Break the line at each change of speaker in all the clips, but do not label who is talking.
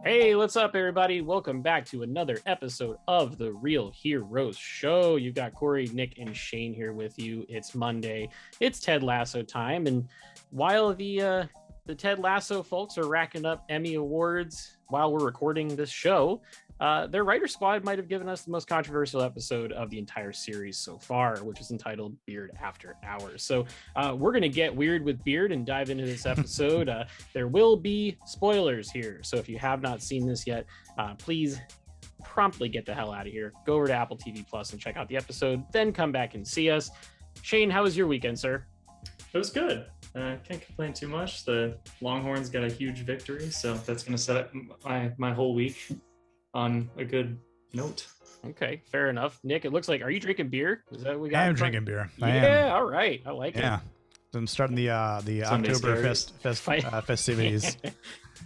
Hey, what's up, everybody? Welcome back to another episode of the Real Heroes Show. You've got Cory, Nick, and Shane here with you. It's Monday. It's Ted Lasso time, and while the Ted Lasso folks are racking up Emmy awards while we're recording this show, their writer squad might have given us the most controversial episode of the entire series so far, which is entitled Beard After Hours. So we're going to get weird with Beard and dive into this episode. There will be spoilers here. So if you have not seen this yet, please promptly get the hell out of here. Go over to AppleTV Plus and check out the episode, then come back and see us. Shane, how was your weekend, sir?
It was good. Can't complain too much. The Longhorns got a huge victory, so that's going to set up my whole week on a good note.
Okay, fair enough. Nick, it looks like, are you drinking beer? Is that what we got?
I am drinking beer.
Yeah, all right. I like it.
Yeah. I'm starting the October festivities.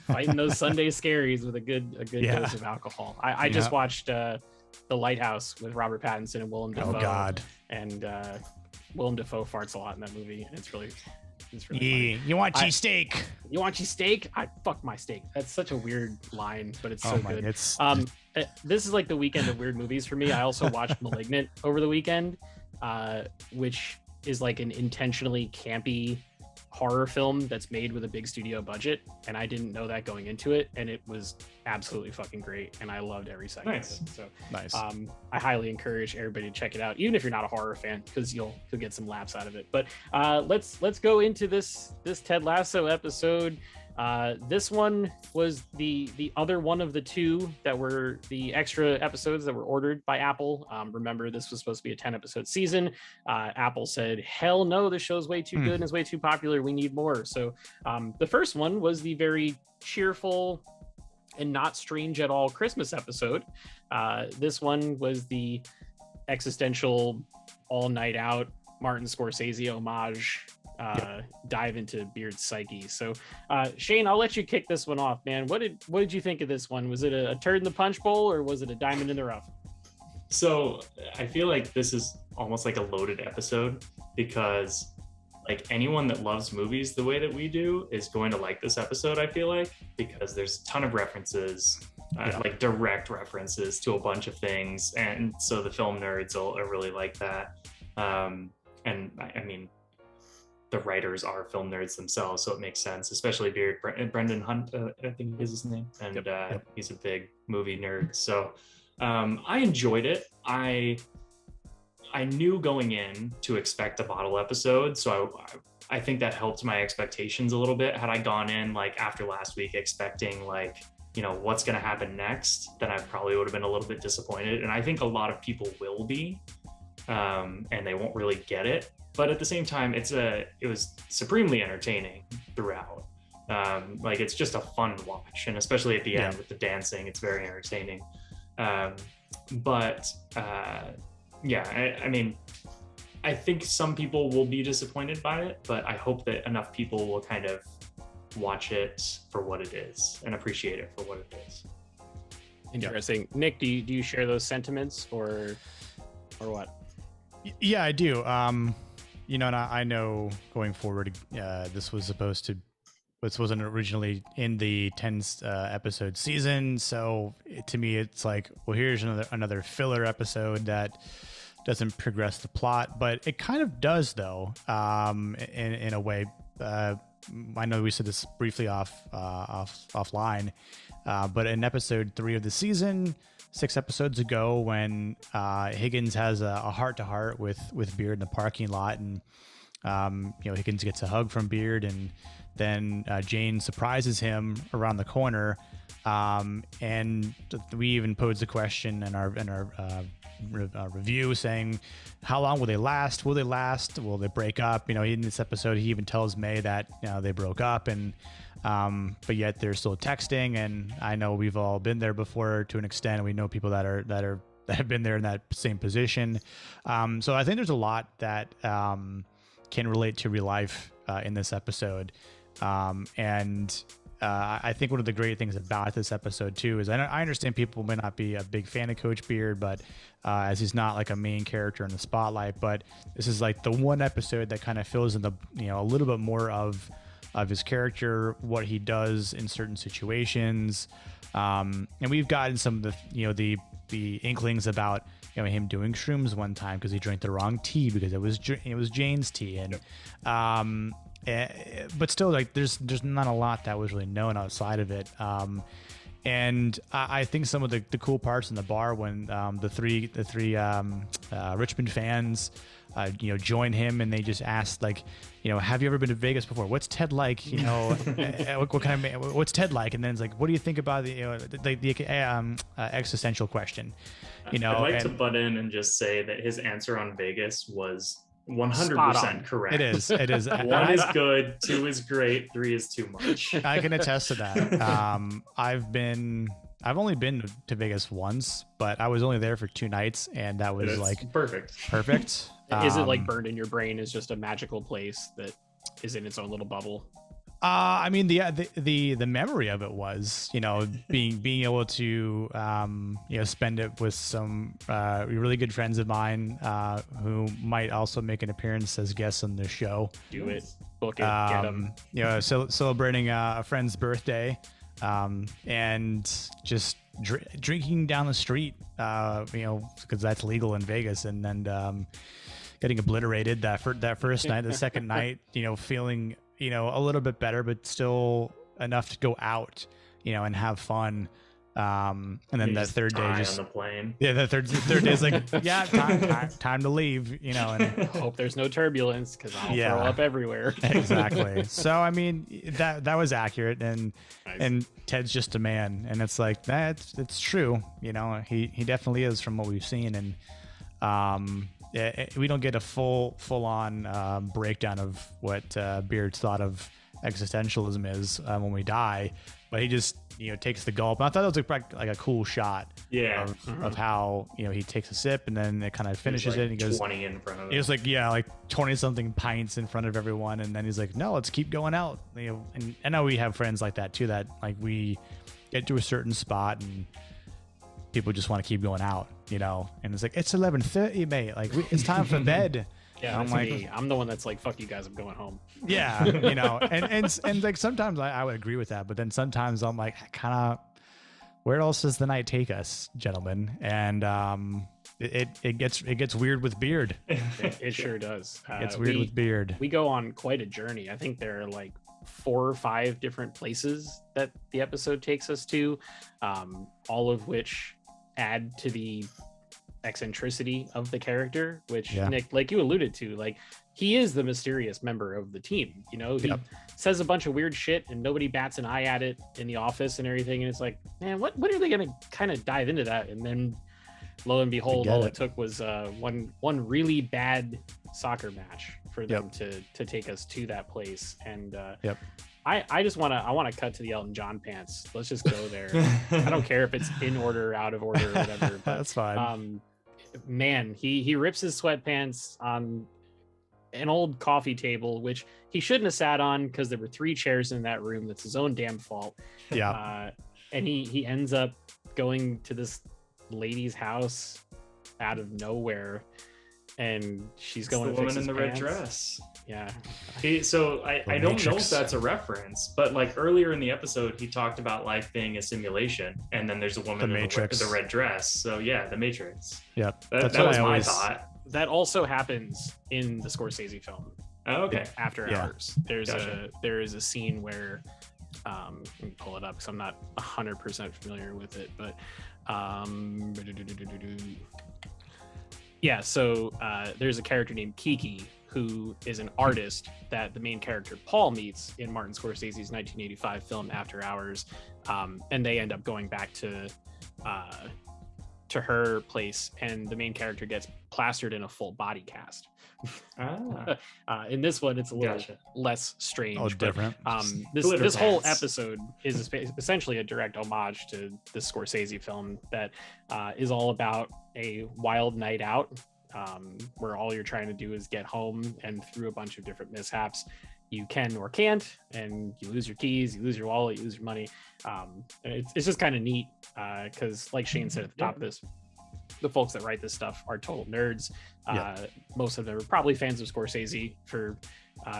Fighting those Sunday scaries with a good dose of alcohol. I just watched The Lighthouse with Robert Pattinson and Willem Dafoe.
Oh God.
And Willem Dafoe farts a lot in that movie, and it's really
funny. You want cheesesteak?
You want cheesesteak? I fuck my steak. That's such a weird line, but it's so good. This is like the weekend of weird movies for me. I also watched Malignant over the weekend, which is like an intentionally campy horror film that's made with a big studio budget, and I didn't know that going into it, and it was absolutely fucking great, and I loved every second of it. So
nice.
I highly encourage everybody to check it out, even if you're not a horror fan, because you'll get some laughs out of it. But let's go into this Ted Lasso episode. This one was the other one of the two that were the extra episodes that were ordered by Apple. Remember, this was supposed to be a 10-episode season. Apple said, hell no, this show's way too good and it's way too popular. We need more. So the first one was the very cheerful and not strange at all Christmas episode. This one was the existential all night out Martin Scorsese homage dive into Beard's psyche. So Shane, I'll let you kick this one off, man. What did you think of this one? Was it a turd in the punch bowl, or was it a diamond in the rough?
So I feel like this is almost like a loaded episode, because like anyone that loves movies the way that we do is going to like this episode, I feel like, because there's a ton of references, like direct references to a bunch of things, and so the film nerds will really like that. And I mean, the writers are film nerds themselves, so it makes sense, especially Beard. Brendan Hunt, I think is his name, and he's a big movie nerd. So I enjoyed it. I knew going in to expect a bottle episode, so I think that helped my expectations a little bit. Had I gone in like after last week expecting like, you know, what's going to happen next, then I probably would have been a little bit disappointed. And I think a lot of people will be, and they won't really get it. But at the same time, it was supremely entertaining throughout. Like, it's just a fun watch, and especially at the end with the dancing, it's very entertaining. I mean, I think some people will be disappointed by it, but I hope that enough people will kind of watch it for what it is and appreciate it for what it is.
Interesting. Nick, do you share those sentiments, or what?
Yeah, I do. You know, and I know going forward, this wasn't originally in the 10 episode season. So to me, it's like, well, here's another filler episode that doesn't progress the plot, but it kind of does, though, in a way. I know we said this briefly offline, but in episode 3 of the season, 6 episodes ago, when Higgins has a heart-to-heart with Beard in the parking lot, and Higgins gets a hug from Beard, and then Jane surprises him around the corner, and we even posed a question in our review saying, how long will they last? Will they last? Will they break up? You know, in this episode, he even tells May that they broke up, and but yet they're still texting. And I know we've all been there before to an extent, and we know people that have been there in that same position. So I think there's a lot that can relate to real life in this episode, and I think one of the great things about this episode too is I understand people may not be a big fan of Coach Beard, but as he's not like a main character in the spotlight, but this is like the one episode that kind of fills in the a little bit more of of his character, what he does in certain situations. And we've gotten some of the inklings about him doing shrooms one time because he drank the wrong tea because it was Jane's tea, and but still, like there's not a lot that was really known outside of it. And I think some of the cool parts in the bar when the three Richmond fans join him, and they just ask, like, have you ever been to Vegas before? What's Ted like? What kind of what's Ted like? And then it's like, what do you think about the existential question?
I'd like to butt in and just say that his answer on Vegas was 100% correct.
It is. 1
is good, 2 is great, 3 is too much.
I can attest to that. I've only been to Vegas once, but I was only there for 2 nights, and that was
perfect.
Is it like burned in your brain as just a magical place that is in its own little bubble?
I mean, the memory of it was, being able to, spend it with some really good friends of mine who might also make an appearance as guests on the show.
Do it, book it, get them.
Celebrating a friend's birthday, and just drinking down the street, because that's legal in Vegas, and then getting obliterated that first night. The second night, feeling a little bit better, but still enough to go out, and have fun. And then that third day, just
on the plane.
Yeah, the third day is like, yeah, time to leave. And
hope there's no turbulence because I'll throw up everywhere.
Exactly. So I mean, that was accurate, and
nice. And
Ted's just a man, and it's like it's true. He definitely is from what we've seen, and we don't get a full on breakdown of what Beard's thought of existentialism is when we die, but he just takes the gulp. And I thought that was like a cool shot of how he takes a sip and then it kind of finishes it, and he goes
20 in front of it.
He was like 20 something pints in front of everyone, and then he's like, no, let's keep going out. And I know we have friends like that too, that like we get to a certain spot and people just want to keep going out, and it's like, it's 11:30, mate. Like it's time for bed.
Yeah, I'm like, me. I'm the one that's like, fuck you guys, I'm going home.
Yeah, and like sometimes I would agree with that, but then sometimes I'm like, kind of, where else does the night take us, gentlemen? And it gets weird with Beard.
It sure does.
It's weird with Beard.
We go on quite a journey. I think there are like 4 or 5 different places that the episode takes us to, all of which add to the eccentricity of the character, which Nick, like you alluded to, like he is the mysterious member of the team. He says a bunch of weird shit and nobody bats an eye at it in the office and everything, and it's like, man, what are they gonna kind of dive into that? And then lo and behold, all it took was one really bad soccer match for them to take us to that place. And I just want to cut to the Elton John pants. Let's just go there. I don't care if it's in order or out of order or whatever. But,
that's fine.
Man, he rips his sweatpants on an old coffee table, which he shouldn't have sat on because there were 3 chairs in that room. That's his own damn fault.
Yeah.
And he ends up going to this lady's house out of nowhere, and she's going to fix his
woman in the
pants.
red dress.
Yeah.
I don't know if that's a reference, but like earlier in the episode, he talked about life being a simulation, and then there's a woman in the red dress. So yeah, the Matrix.
Yep.
That was my thought.
That also happens in the Scorsese film.
Oh, okay.
After Hours, there is a scene where let me pull it up because I'm not 100% familiar with it, but so there's a character named Kiki who is an artist that the main character Paul meets in Martin Scorsese's 1985 film After Hours, and they end up going back to her place, and the main character gets plastered in a full body cast. In this one, it's a little less strange.
Oh, different.
This whole episode is essentially a direct homage to the Scorsese film that is all about a wild night out, where all you're trying to do is get home, and through a bunch of different mishaps, you can or can't, and you lose your keys, you lose your wallet, you lose your money. It's just kind of neat because, like Shane said at the top of this, the folks that write this stuff are total nerds. Most of them are probably fans of Scorsese for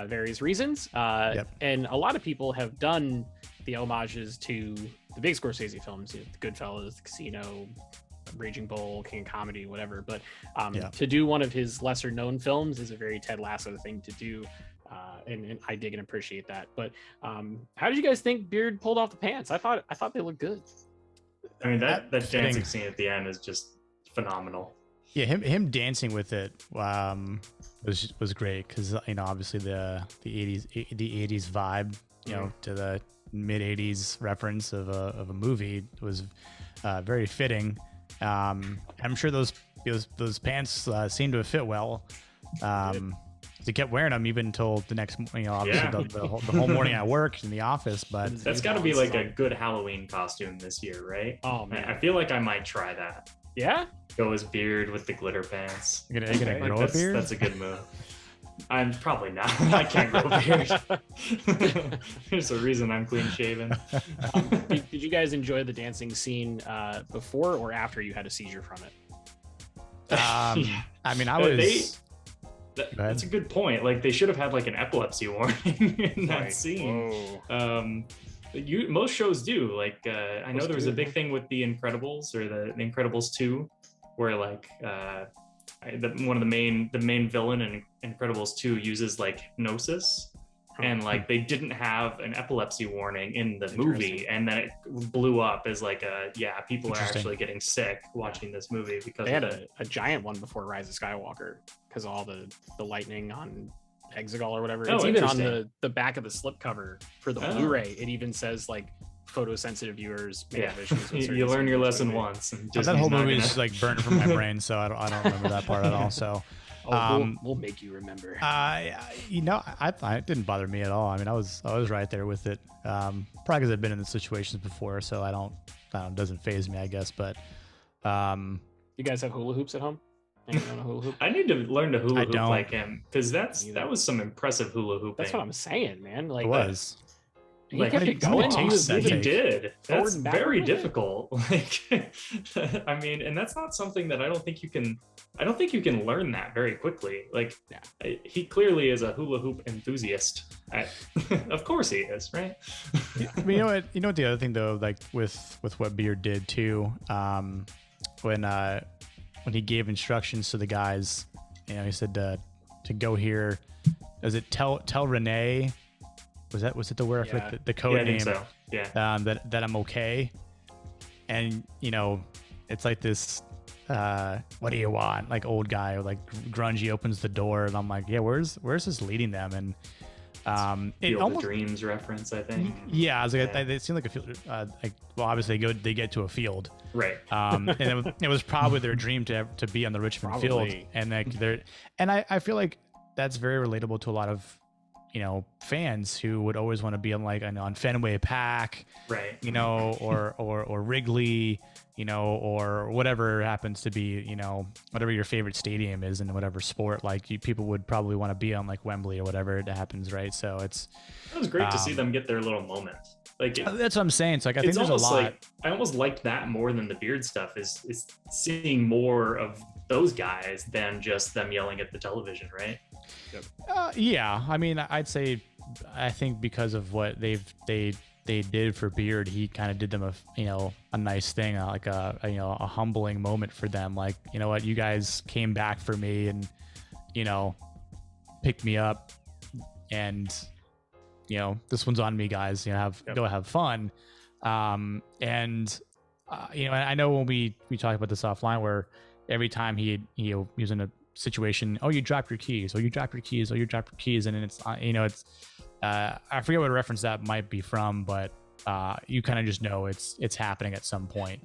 various reasons. And a lot of people have done the homages to the big Scorsese films, the Goodfellas, the Casino, Raging Bull, King of Comedy, whatever. But to do one of his lesser known films is a very Ted Lasso thing to do. And I dig and appreciate that. But how did you guys think Beard pulled off the pants? I thought they looked good.
I mean, that dancing scene at the end is just phenomenal.
Yeah, him dancing with it was great because obviously the 80s vibe, to the mid 80s reference of a movie was very fitting. I'm sure those pants seemed to have fit well. They kept wearing them even until the next, obviously the whole morning at work in the office. But
that's got to be like a good Halloween costume this year, right?
Oh man,
I feel like I might try that.
Yeah,
go as Beard with the glitter pants.
You're gonna grow a beard?
That's a good move. I'm probably not. I can't grow a beard. There's a reason I'm clean shaven.
Did you guys enjoy the dancing scene before or after you had a seizure from it?
I mean, I was.
That's a good point. Like they should have had like an epilepsy warning in that scene. Most shows do. Like I know there was a big thing with the Incredibles or the Incredibles 2, where like one of the main villain in Incredibles 2 uses like hypnosis, and like they didn't have an epilepsy warning in the movie, and then it blew up as like people are actually getting sick watching this movie because
they had a giant one before Rise of Skywalker because all the lightning on Exegol or whatever. It's even on the back of the slipcover for the Blu-ray. It even says like photosensitive viewers may have issues with
you learn your lesson once. And
that whole movie is like burned from my brain, so I don't remember that part at all. So
we'll make you remember.
I it didn't bother me at all. I mean, I was right there with it. Probably because I've been in the situations before, so it doesn't faze me, I guess. But
you guys have hula hoops at home? Hula hoop?
I need to learn to hula hoop like him because that was some impressive hula hooping.
That's what I'm saying, man. Like
it was.
He kept it going.
He did. That's very difficult. Like, I mean, and that's not something that I don't think you can learn that very quickly. Like, he clearly is a hula hoop enthusiast. Of course he is, right?
I mean, you know what the other thing though, like with what Beard did too, when he gave instructions to the guys, he said to go here. Does it tell Renee? Was it the word?
Yeah.
The code name?
So. Yeah.
That I'm okay. And it's like this. What do you want? Like old guy, like grungy, opens the door, and I'm like, yeah, where's this leading them? And
it almost Dreams reference, I think.
Yeah, I was like, it seemed like a field. Obviously they get to a field,
right?
And it was probably their dream to be on the Richmond field, and I feel like that's very relatable to a lot of fans who would always want to be on Fenway Park,
right?
Or Wrigley, or whatever happens to be, whatever your favorite stadium is in whatever sport. Like people would probably want to be on like Wembley or whatever it happens, right? So it
was great to see them get their little moment. Like
that's what I'm saying. So like I think there's a lot.
Like, I almost liked that more than the Beard stuff. Is seeing more of those guys than just them yelling at the television, right?
Yep. Yeah, I mean, I think because of what they did for Beard, he kind of did them a nice thing, like a humbling moment for them. Like, you know what, you guys came back for me and picked me up, and this one's on me, guys. Go have fun. And I know when we talked about this offline, where every time he was in a situation, you dropped your keys, you dropped your keys, you dropped your keys, and it's I forget what reference that might be from, but you kind of just know it's happening at some point.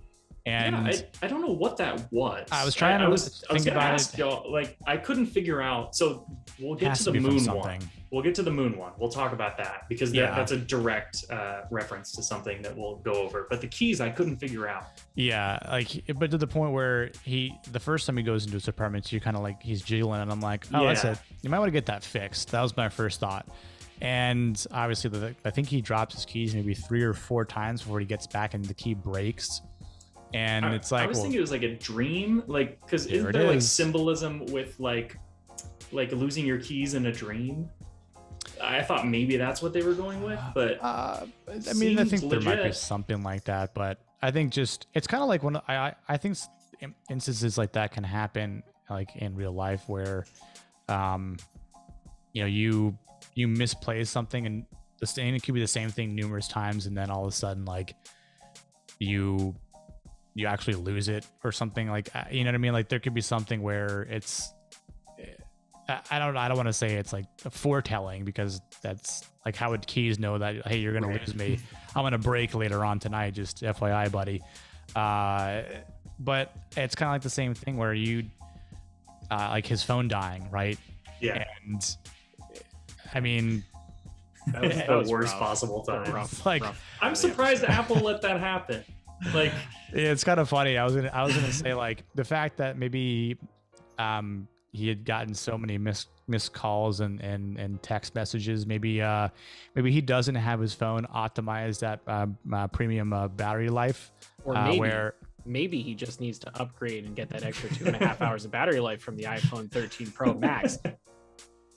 And
I don't know what that was.
I was trying to think about
it. Y'all, like I couldn't figure out. So we'll get to the moon one. We'll get to the moon one. We'll talk about that because that's a direct reference to something that we'll go over. But the keys I couldn't figure out.
Yeah, but to the point where the first time he goes into his apartment, you're kind of like he's jiggling, and I'm like, that's it. You might want to get that fixed. That was my first thought. And obviously, I think he drops his keys maybe 3 or 4 times before he gets back, and the key breaks. And it's like,
I was thinking it was like a dream, like, because isn't
There it
there like
is.
symbolism with like losing your keys in a dream? I thought maybe that's what they were going with, but
I mean, I
seems
think there might be
legit.
something like that, but I think just it's kind of like when I think instances like that can happen like in real life where, you know, you misplace something and it could be the same thing numerous times, and then all of a sudden like you actually lose it or something, like, you know what I mean? Like there could be something where it's, I don't want to say it's like a foretelling, because that's like, how would keys know that, hey, you're gonna lose me, I'm gonna break later on tonight, just FYI, buddy. But it's kind of like the same thing where you like his phone dying, right?
Yeah.
And I mean,
That was the worst possible time.
like,
I'm surprised Apple let that happen. Like,
yeah, it's kind of funny. I was gonna say, like, the fact that maybe he had gotten so many missed calls and text messages. Maybe he doesn't have his phone optimized at premium battery life,
Or maybe he just needs to upgrade and get that extra 2.5 hours of battery life from the iPhone 13 Pro Max.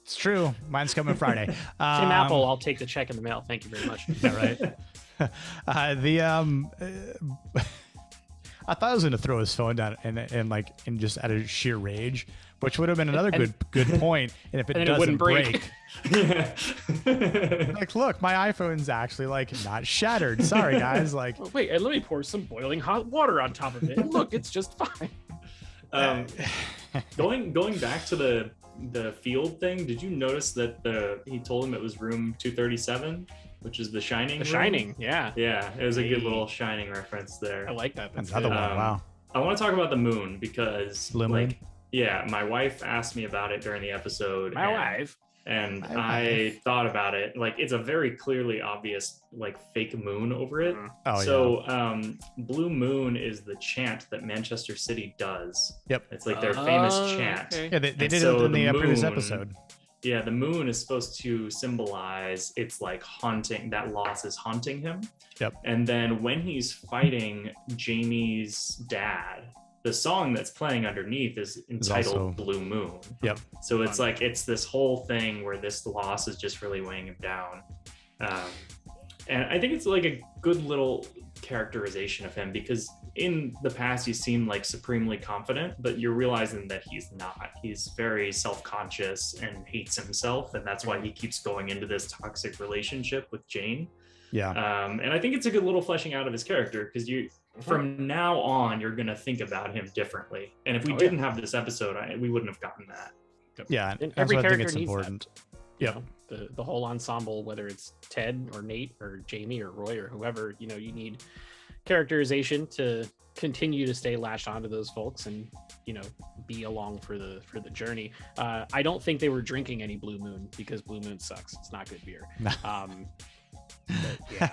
It's true. Mine's coming Friday.
Tim Apple, I'll take the check in the mail. Thank you very much.
Yeah, right. I thought I was going to throw his phone down and just out of sheer rage, which would have been another good point. And if it doesn't break, like, look, my iPhone's actually like not shattered. Sorry, guys. Like,
oh, wait, and let me pour some boiling hot water on top of it. And look, it's just fine.
Going back to the field thing, did you notice that he told him it was room 237, which is the Shining room?
Shining, yeah.
Yeah, it was a good little Shining reference there.
I like that. That's
another
good.
one. Wow.
I want to talk about the moon because,
Blue moon?
yeah, my wife asked me about it during the episode.
My wife.
And I thought about it. Like, it's a very clearly obvious, like, fake moon over it.
Oh,
so, Blue Moon is the chant that Manchester City does.
Yep.
It's like their famous chant.
Okay.
Yeah, they did it
so
in the previous
moon-
episode.
Yeah, the moon is supposed to symbolize it's like haunting, that loss is haunting him.
Yep.
And then when he's fighting Jamie's dad, the song that's playing underneath is entitled
also
Blue Moon.
Yep.
So it's like, it's this whole thing where this loss is just really weighing him down. And I think it's like a good little characterization of him, because in the past he seemed like supremely confident, but you're realizing that he's not. He's very self-conscious and hates himself, and that's why he keeps going into this toxic relationship with Jane.
Yeah.
And I think it's a good little fleshing out of his character, because from now on you're going to think about him differently. And if we didn't have this episode, we wouldn't have gotten that.
Yeah.
And
That's
every
why I think
character
it's
needs
important.
You
Yep.
know, the whole ensemble, whether it's Ted or Nate or Jamie or Roy or whoever, you know, you need characterization to continue to stay lashed onto those folks and, you know, be along for the journey. I don't think they were drinking any Blue Moon, because Blue Moon sucks. It's not good beer. But yeah,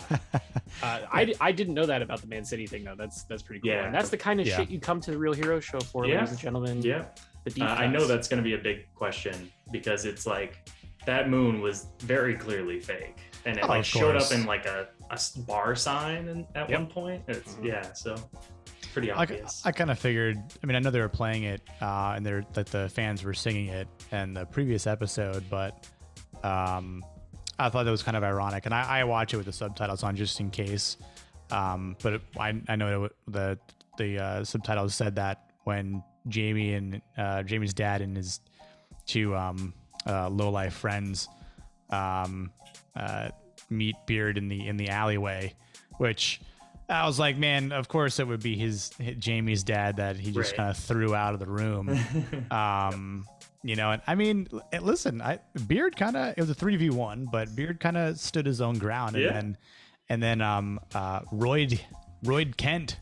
I didn't know that about the Man City thing though. That's pretty cool.
Yeah.
And that's the kind of
Yeah.
shit you come to the Real Hero Show for, ladies and gentlemen.
Yeah.
The deep
I know
cuts.
that's going to be a big question, because it's like that moon was very clearly fake, and it like
of
showed
course.
up in like a bar sign at
Yep.
one point. It's so pretty obvious.
I kind of figured. I mean, I know they were playing it, and that the fans were singing it in the previous episode, but I thought that was kind of ironic, and I watch it with the subtitles on just in case. But I know that the subtitles said that when Jamie and Jamie's dad and his two low life friends meet Beard in the alleyway, which I was like, man, of course it would be Jamie's dad that he just kind of threw out of the room. You know, and I mean, listen, Beard kind of, it was a 3v1, but Beard kind of stood his own ground, and then Royd Kent.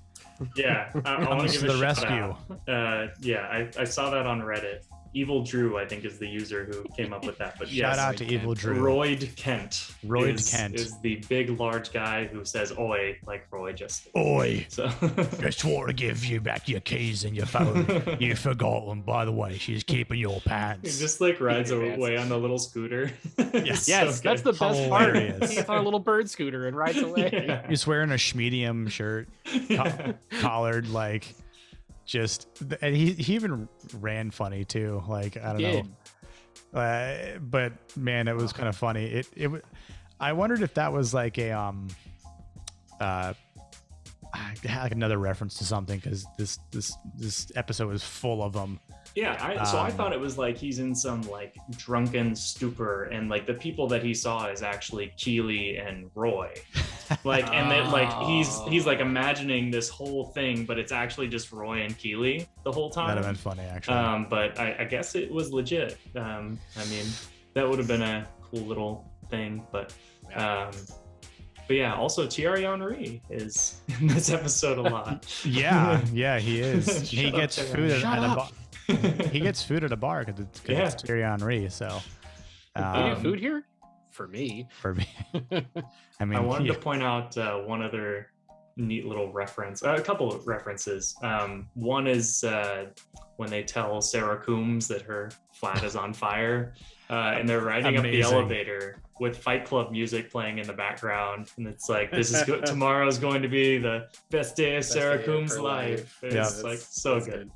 Yeah, I want
comes
to
to
give
the
a
rescue.
shout out. I saw that on Reddit. Evil Drew, I think, is the user who came up with that. But
Shout
yes,
out to Evil Drew.
Royd Kent.
Kent
is the big, large guy who says "oi" like Roy just.
Oi!
So
Just want to give you back your keys and your phone. You forgot them. By the way, she's keeping your
he
pants.
just like rides
Your
away on the little scooter.
Yes.
Yes, that's the best part.
Hilarious.
He gets on a little bird scooter and rides away.
Yeah.
He's wearing a schmedium shirt, collared, like, just, and he even ran funny too. Like, I don't know. But man, it was kind of funny. I wondered if that was like a like another reference to something, because this episode was full of them.
Yeah, so I thought it was like he's in some like drunken stupor, and like the people that he saw is actually Keely and Roy. Like, and then like he's like imagining this whole thing, but it's actually just Roy and Keely the whole time.
That'd have been funny, actually.
But I guess it was legit. I mean, that would have been a cool little thing, but yeah, also Thierry Henry is in this episode a lot.
yeah, he is. He
Shut up,
gets
Thierry.
food at
Shut
a
up.
bar. He gets food at a bar because it's Thierry Henry. So
You do food here? For me.
for me, I mean,
I wanted to point out one other neat little reference, a couple of references. One is when they tell Sarah Coombs that her flat is on fire, and they're riding up the
Amazing.
elevator with Fight Club music playing in the background, and it's like, this is good. Tomorrow's going to be the best day of
Best
Sarah
day of
Coombs'
her
life.
life.
It's
Yeah.
like so
That's
good.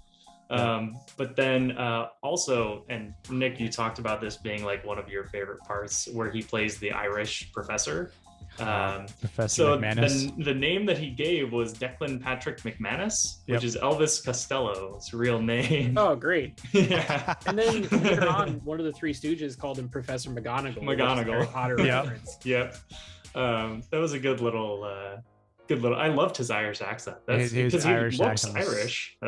But then also, and Nick, you talked about this being like one of your favorite parts, where he plays the Irish professor.
Professor
So
McManus.
the name that he gave was Declan Patrick McManus, which
Yep.
is Elvis Costello's real name.
Oh, great.
Yeah.
And then later on, one of the Three Stooges called him Professor McGonagall. which is a
McGonagall.
Harry Potter
Yep.
reference.
Yep. That was a good little. I loved his Irish accent. That's
His
because
Irish
he looks
accent was-
Irish.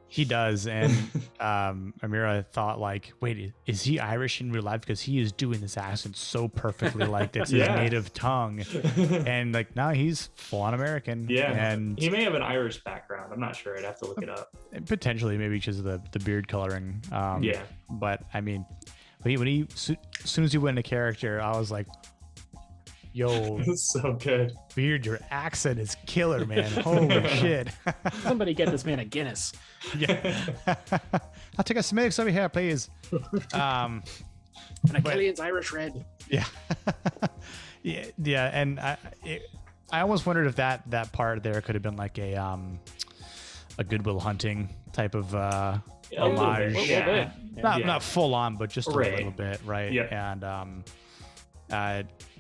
He does, and Amira thought like, wait, is he Irish in real life? Because he is doing this accent so perfectly, like it's his
Yeah.
native tongue, and like now he's full on American.
Yeah,
and
he may have an Irish background. I'm not sure. I'd have to look it up.
potentially maybe because of the beard coloring.
Yeah.
But I mean, as soon as he went into character, I was like, yo,
It's so good.
Beard, your accent is killer, man. Holy shit.
Somebody get this man a Guinness.
Yeah. I'll take a smix over here, please.
And a Killian's Irish Red.
Yeah. yeah, and I almost wondered if that part there could have been like a Goodwill Hunting type of
A little bit,
homage.
yeah.
Not full on, but just a
Right.
little bit, right?
Yeah.
And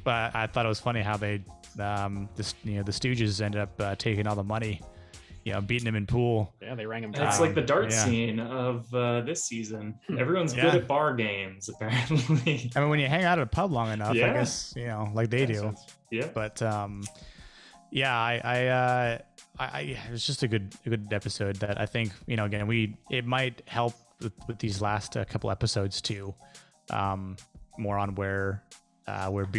but I thought it was funny how they the Stooges ended up taking all the money, beating him in pool.
Yeah, they rang him
It's
down.
like the dart
yeah.
scene of this season. Everyone's
Yeah.
good at bar games, apparently.
I mean, when you hang out at a pub long enough,
Yeah.
I guess like they do.
Yeah.
But yeah, it was just a good episode that I think again it might help with these last couple episodes too, more on what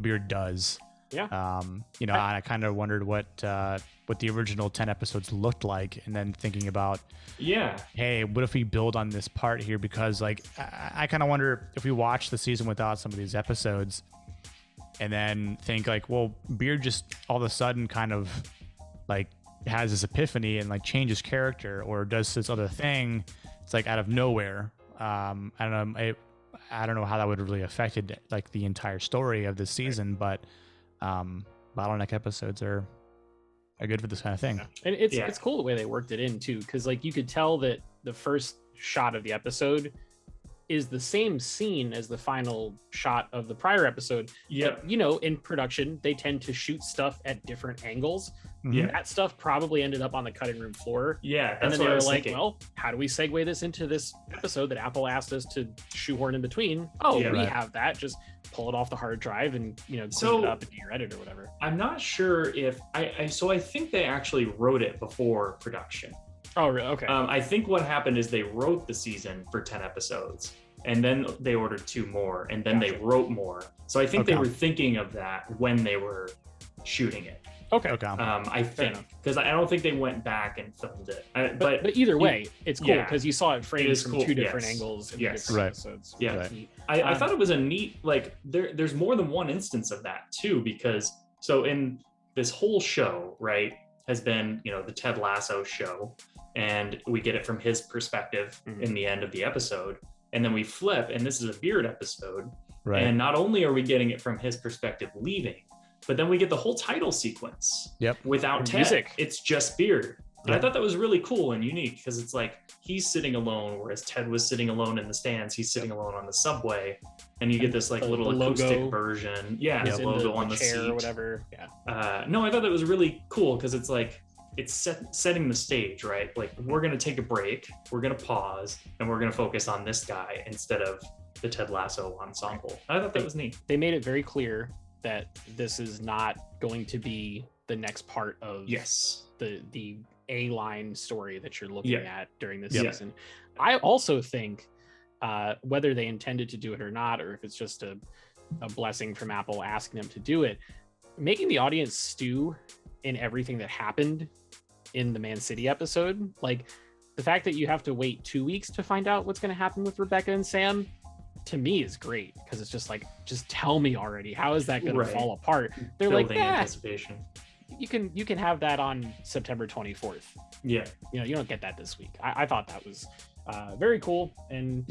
Beard does.
Yeah.
And I kind of wondered what the original 10 episodes looked like, and then thinking about,
Yeah.
hey, what if we build on this part here? Because like I kind of wonder if we watch the season without some of these episodes, and then think like, well, Beard just all of a sudden kind of like has this epiphany and like changes character or does this other thing. It's like out of nowhere. I don't know. I don't know how that would have really affected like the entire story of this season, but bottleneck episodes are good for this kind of thing.
And it's cool the way they worked it in too, because like you could tell that the first shot of the episode is the same scene as the final shot of the prior episode.
Yep.
But, in production, they tend to shoot stuff at different angles.
Yeah.
That stuff probably ended up on the cutting room floor.
Yeah.
And
That's
then
what
they
I
were
was
like,
thinking.
well, how do we segue this into this episode that Apple asked us to shoehorn in between? Oh,
Yeah,
we
right.
have that. Just pull it off the hard drive and, clean
So-
it up and do your edit or whatever.
I'm not sure if I think they actually wrote it before production.
Oh, really? Okay.
I think what happened is they wrote the season for 10 episodes, and then they ordered 2 more, and then they
Gotcha.
wrote more. So I think they
Okay.
were thinking of that when they were shooting it.
Okay.
I think because I don't think they went back and filmed it.
But either way, it's cool because you saw it framed from
cool.
two different angles in the different episodes.
Yeah,
Right.
I thought it was a neat like there's more than one instance of that too, because so in this whole show, right, has been the Ted Lasso show, and we get it from his perspective in the end of the episode, and then we flip, and this is a Beard episode, and not only are we getting it from his perspective leaving, but then we get the whole title sequence without Ted. Music. It's just Beard. And I thought that was really cool and unique because it's like he's sitting alone, whereas Ted was sitting alone in the stands. He's sitting alone on the subway, and you get this like little acoustic logo version. Yeah, the logo on the
chair
seat
or whatever. Yeah.
No, I thought that was really cool because it's like it's setting the stage, right? Like we're gonna take a break, we're gonna pause, and we're gonna focus on this guy instead of the Ted Lasso ensemble. I thought that was neat.
They made it very clear that this is not going to be the next part of the A-line story that you're looking at during this season. I also think whether they intended to do it or not, or if it's just a blessing from Apple asking them to do it, making the audience stew in everything that happened in the Man City episode, like the fact that you have to wait 2 weeks to find out what's going to happen with Rebecca and Sam, to me is great because it's just like, just tell me already. How is that going to fall apart? They're
building
like,
anticipation.
You can have that on September 24th.
Yeah.
You don't get that this week. I thought that was very cool. And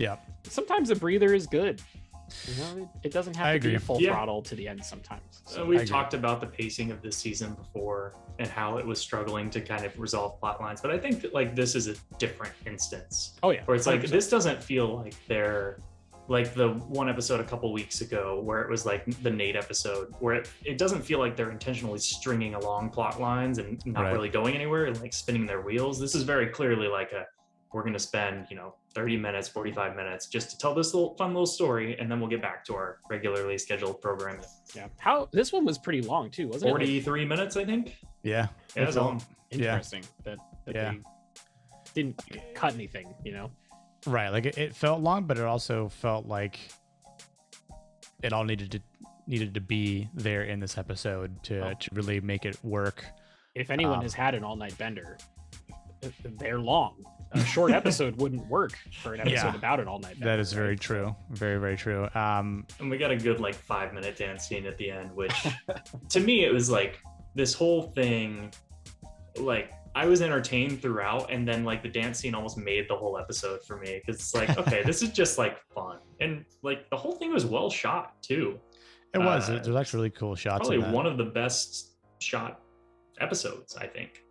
sometimes a breather is good. It doesn't have to be full throttle to the end sometimes.
So we've talked about the pacing of this season before and how it was struggling to kind of resolve plot lines. But I think that like this is a different instance.
Oh yeah.
Where it's like, this doesn't feel like they're like the one episode a couple weeks ago where it was like the Nate episode where it doesn't feel like they're intentionally stringing along plot lines and not really going anywhere and like spinning their wheels. This is very clearly like we're going to spend 30 minutes 45 minutes just to tell this fun little story, and then we'll get back to our regularly scheduled programming.
This one was pretty long too, wasn't
43 minutes I think.
It
was long.
Interesting that they didn't cut anything.
Right, like it felt long, but it also felt like it all needed to be there in this episode to really make it work.
If anyone has had an all-night bender, they're long. A short episode wouldn't work for an episode about an all-night bender.
That is very true. Very, very true.
And we got a good like 5-minute dance scene at the end, which to me it was like this whole thing, like I was entertained throughout, and then like the dance scene almost made the whole episode for me because it's like, okay, this is just like fun, and like the whole thing was well shot too.
It was. There's actually really cool shots.
Probably one of the best shot episodes, I think.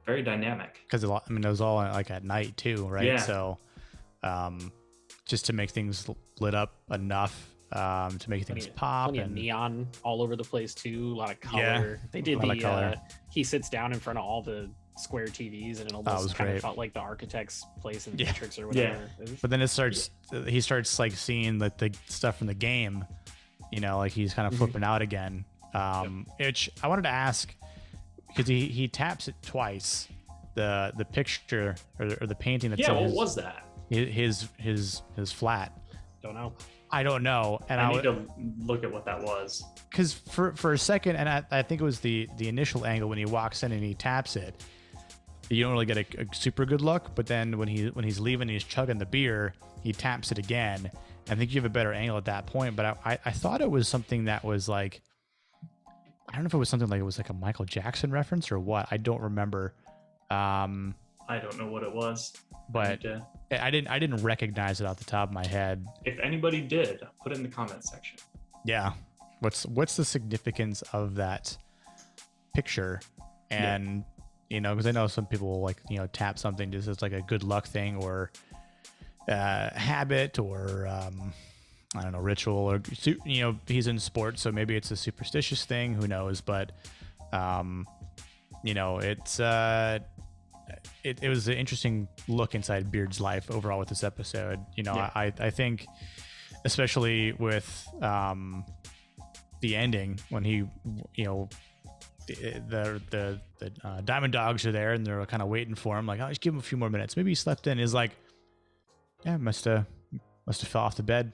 Very dynamic.
Because it was all like at night too, right?
Yeah.
So, just to make things lit up enough. To make things pop,
plenty of neon all over the place too. A lot of color. They did he sits down in front of all the square TVs, and it almost kind of felt like the architect's place in the Matrix or whatever.
But then he starts like seeing the stuff from the game, like he's kind of flipping out again. Which I wanted to ask, because he taps it twice, the picture or the painting that
what was that?
His flat.
Don't know.
I don't know, and
I need to look at what that was.
Because for a second, and I think it was the initial angle when he walks in and he taps it, you don't really get a super good look. But then when he's leaving, he's chugging the beer, he taps it again. I think you have a better angle at that point. But I thought it was something that was like, I don't know if it was something like it was like a Michael Jackson reference or what. I don't remember.
I don't know what it was,
but I didn't recognize it off the top of my head.
If anybody did, put it in the comment section.
Yeah. What's the significance of that picture? And because I know some people will like tap something just as like a good luck thing or habit or I don't know, ritual, or he's in sports, so maybe it's a superstitious thing, who knows. But it's it was an interesting look inside Beard's life overall with this episode. I think especially with the ending when he the Diamond Dogs are there and they're kind of waiting for him, like, I'll just give him a few more minutes, maybe he slept in. Is like, must have fell off the bed.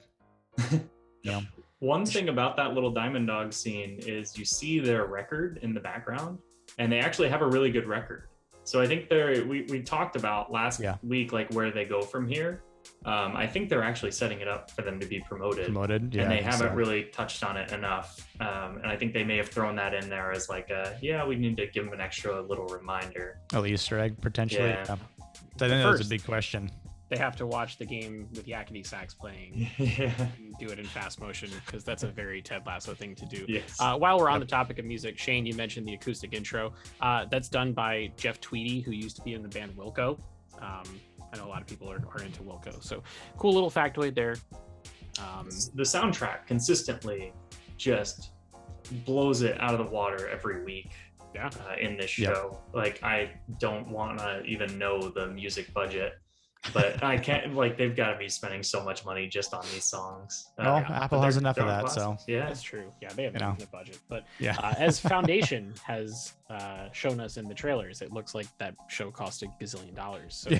One thing about that little Diamond Dog scene is you see their record in the background, and they actually have a really good record. So I think we talked about last week, like where they go from here. I think they're actually setting it up for them to be promoted,
yeah,
and they haven't really touched on it enough. And I think they may have thrown that in there as like, we need to give them an extra little reminder.
Oh, Easter egg potentially. Yeah. So I think that's a big question.
They have to watch the game with yakety sax playing. And do it in fast motion, because that's a very Ted Lasso thing to do.
Yes.
While we're on the topic of music, Shane, you mentioned the acoustic intro. That's done by Jeff Tweedy, who used to be in the band Wilco. I know a lot of people are into Wilco, so cool little factoid there.
The soundtrack consistently just blows it out of the water every week. In this show. Like, I don't want to even know the music budget, but I can't, like, they've got to be spending so much money just on these songs.
Apple has enough of that, so
yeah,
that's true. Yeah, they have the budget, but
as
Foundation has shown us in the trailers, it looks like that show cost $1 gazillion. So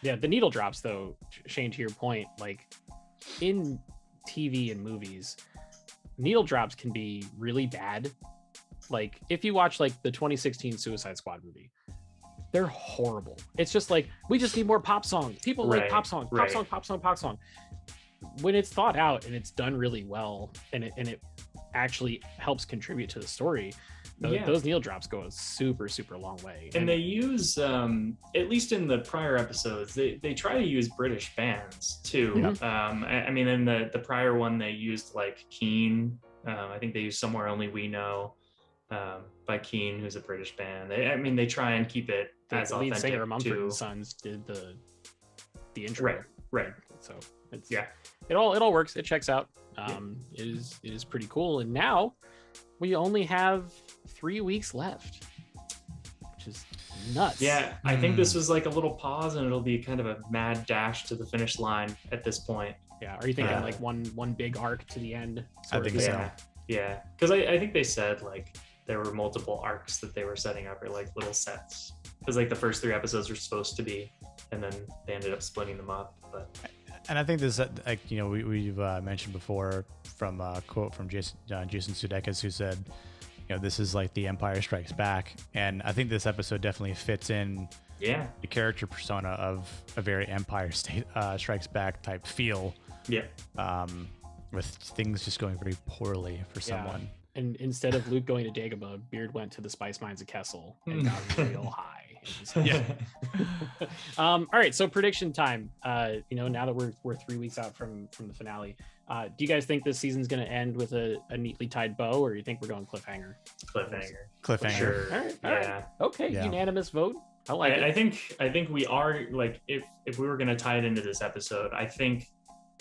the needle drops, though, Shane, to your point, like in TV and movies, needle drops can be really bad. Like if you watch like the 2016 Suicide Squad movie, they're horrible. It's just like, we just need more pop songs. People like pop songs, pop song. When it's thought out and it's done really well, and it actually helps contribute to the story, those needle drops go a super, super long way.
And they use, at least in the prior episodes, they try to use British bands too. I mean, in the prior one, they used like Keane. I think they used Somewhere Only We Know. By Keane, who's a British band. They try and keep it as
the lead
authentic
singer Mumford &
to...
Sons did the intro.
Right.
So it's it all works. It checks out. It is pretty cool. And now we only have 3 weeks left, which is nuts.
Yeah, I think this was like a little pause, and it'll be kind of a mad dash to the finish line at this point.
Yeah. Are you thinking like one big arc to the end?
I think so.
Yeah, because I think they said like there were multiple arcs that they were setting up, or like little sets, because like the first 3 episodes were supposed to be, and then they ended up splitting them up. But
I think this, like, we've mentioned before from a quote from Jason Sudeikis, who said, this is like the Empire Strikes Back, and I think this episode definitely fits in the character persona of a very Empire Strikes Back type feel. With things just going very poorly for someone.
And instead of Luke going to Dagobah, Beard went to the spice mines of Kessel and got real high. All right, so prediction time. Now that we're 3 weeks out from the finale, do you guys think this season's going to end with a neatly tied bow, or you think we're going cliffhanger?
Cliffhanger. Sure.
All right. Okay, unanimous vote. I like it.
I think we are, like, if we were going to tie it into this episode, I think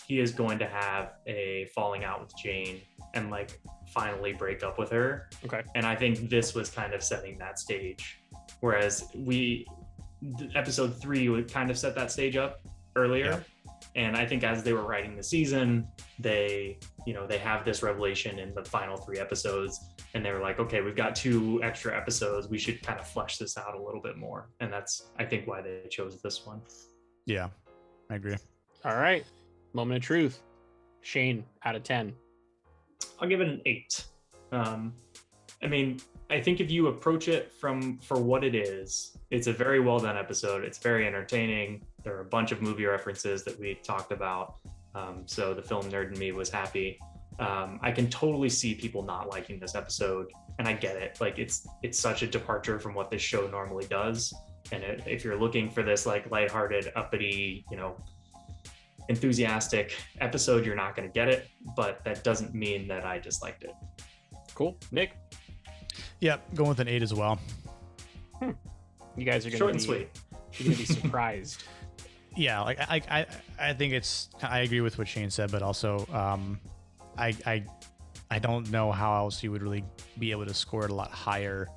he is going to have a falling out with Jane and like finally break up with her.
Okay.
And I think this was kind of setting that stage. Whereas episode 3 would kind of set that stage up earlier. And I think as they were writing the season, they have this revelation in the final 3 episodes, and they were like, okay, we've got 2 extra episodes. We should kind of flesh this out a little bit more. And that's, I think, why they chose this one.
Yeah, I agree.
All right. Moment of truth. Shane, out of 10.
I'll give it an 8. I think if you approach it for what it is, it's a very well done episode. It's very entertaining. There are a bunch of movie references that we talked about. So the film nerd in me was happy. I can totally see people not liking this episode, and I get it. Like, it's such a departure from what this show normally does. And if you're looking for this like lighthearted, uppity, enthusiastic episode, you're not going to get it, but that doesn't mean that I disliked it.
Cool. Nick?
Yep, going with an 8 as well.
You guys are going to be
short and sweet.
You're going to be surprised.
Yeah, like I think I agree with what Shane said, but also I don't know how else you would really be able to score it a lot higher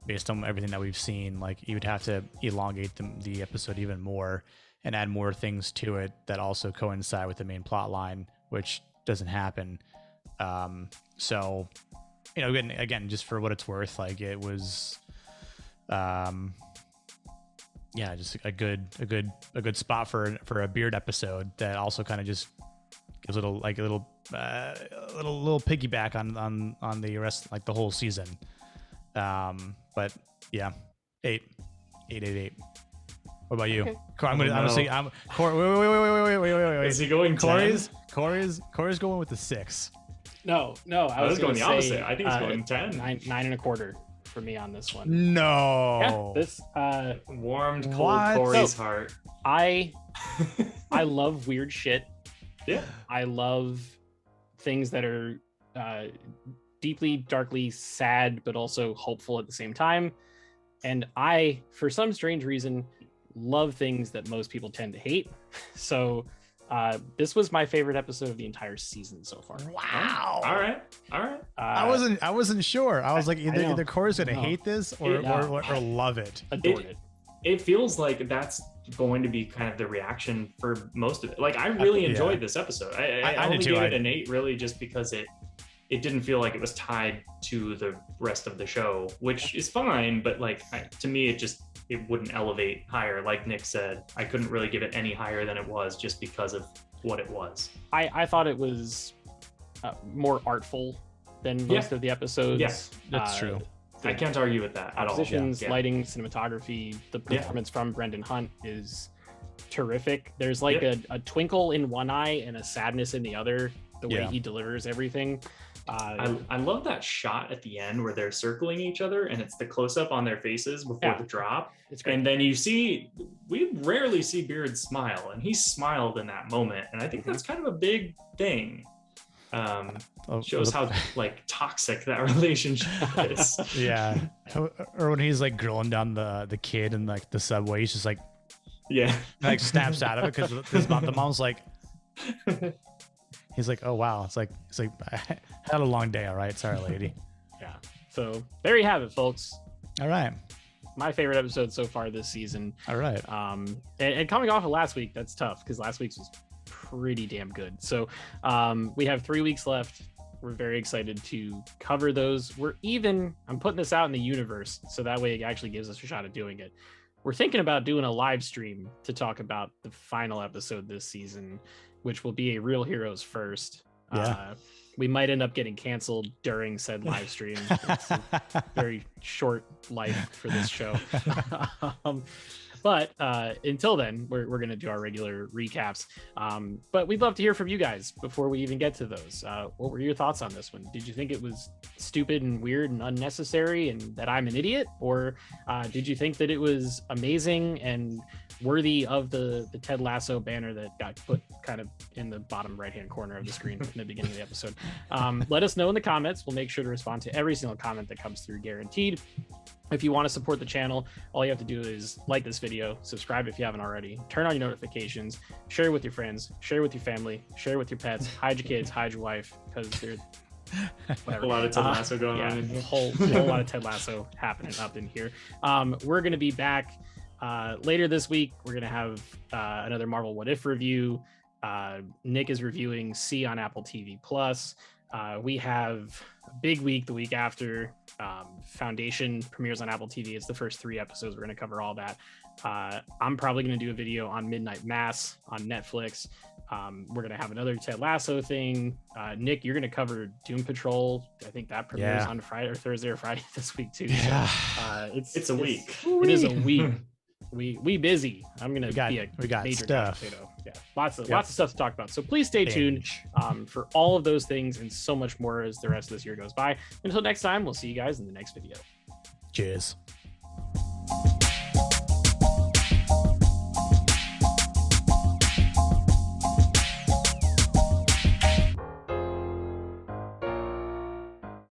based on everything that we've seen. Like, you would have to elongate the episode even more and add more things to it that also coincide with the main plot line, which doesn't happen. So, again, just for what it's worth, like, it was, just a good spot for a Beard episode that also kind of just gives a little piggyback on the rest, like the whole season. But yeah, 8. What about you?
Okay.
I'm gonna say Corey. Wait.
Is he going 10?
Corey's going with the 6.
No,
I was going the
say,
opposite. I think he's going 10.
9.25 for me on this one.
No.
Yeah, this
warmed cold
What?
Corey's heart.
I love weird shit.
Yeah.
I love things that are deeply, darkly sad, but also hopeful at the same time. And I, for some strange reason, love things that most people tend to hate. So this was my favorite episode of the entire season so far.
Wow.
All right.
I wasn't sure. I was like, either Corey's gonna hate this or love it.
Adored it.
It feels like that's going to be kind of the reaction for most of it. Like I really enjoyed this episode. I only gave it an 8 really just because it didn't feel like it was tied to the rest of the show, which is fine. But like to me, it wouldn't elevate higher. Like Nick said, I couldn't really give it any higher than it was just because of what it was.
I thought it was more artful than most of the episodes.
Yes,
that's true.
I can't argue with that at all.
Compositions, lighting, cinematography, the performance from Brendan Hunt is terrific. There's like a twinkle in one eye and a sadness in the other, the way he delivers everything.
I love that shot at the end where they're circling each other and it's the close-up on their faces before the drop.
It's great.
And then we rarely see Beard smile, and he smiled in that moment. And I think that's kind of a big thing. Shows how like toxic that relationship is.
Yeah. Or when he's like grilling down the kid in like the subway, he's just like snaps out of it because the mom's like, he's like, oh wow, it's like I had a long day. All right, sorry lady.
Yeah, so there you have it, folks.
All right,
my favorite episode so far this season.
All right.
And coming off of last week, that's tough because last week's was pretty damn good. So we have 3 weeks left. We're very excited to cover those. I'm putting this out in the universe so that way it actually gives us a shot at doing it. We're thinking about doing a live stream to talk about the final episode this season, which will be a Real Heroes first.
Yeah.
We might end up getting canceled during said live stream. It's a very short life for this show. But until then, we're going to do our regular recaps. But we'd love to hear from you guys before we even get to those. What were your thoughts on this one? Did you think it was stupid and weird and unnecessary and that I'm an idiot? Or did you think that it was amazing and worthy of the Ted Lasso banner that got put kind of in the bottom right-hand corner of the screen in the beginning of the episode? Let us know in the comments. We'll make sure to respond to every single comment that comes through, guaranteed. If you want to support the channel, all you have to do is like this video, subscribe if you haven't already, turn on your notifications, share it with your friends, share it with your family, share it with your pets, hide your kids, hide your wife, because they're whatever.
A lot of Ted Lasso going on.
A whole lot of Ted Lasso happening up in here. We're going to be back later this week. We're going to have another Marvel What If review. Nick is reviewing C on Apple TV Plus. We have a big week the week after. Foundation premieres on Apple TV. It's the first 3 episodes. We're going to cover all that. I'm probably going to do a video on Midnight Mass on Netflix. We're going to have another Ted Lasso thing. Nick, you're going to cover Doom Patrol. I think that premieres on Friday or Thursday or Friday this week too.
Yeah.
So,
it's a week.
It is a week. We busy. I'm gonna be a major
stuff.
potato. Yeah, lots of stuff to talk about. So please stay tuned for all of those things and so much more as the rest of this year goes by. Until next time, we'll see you guys in the next video.
Cheers.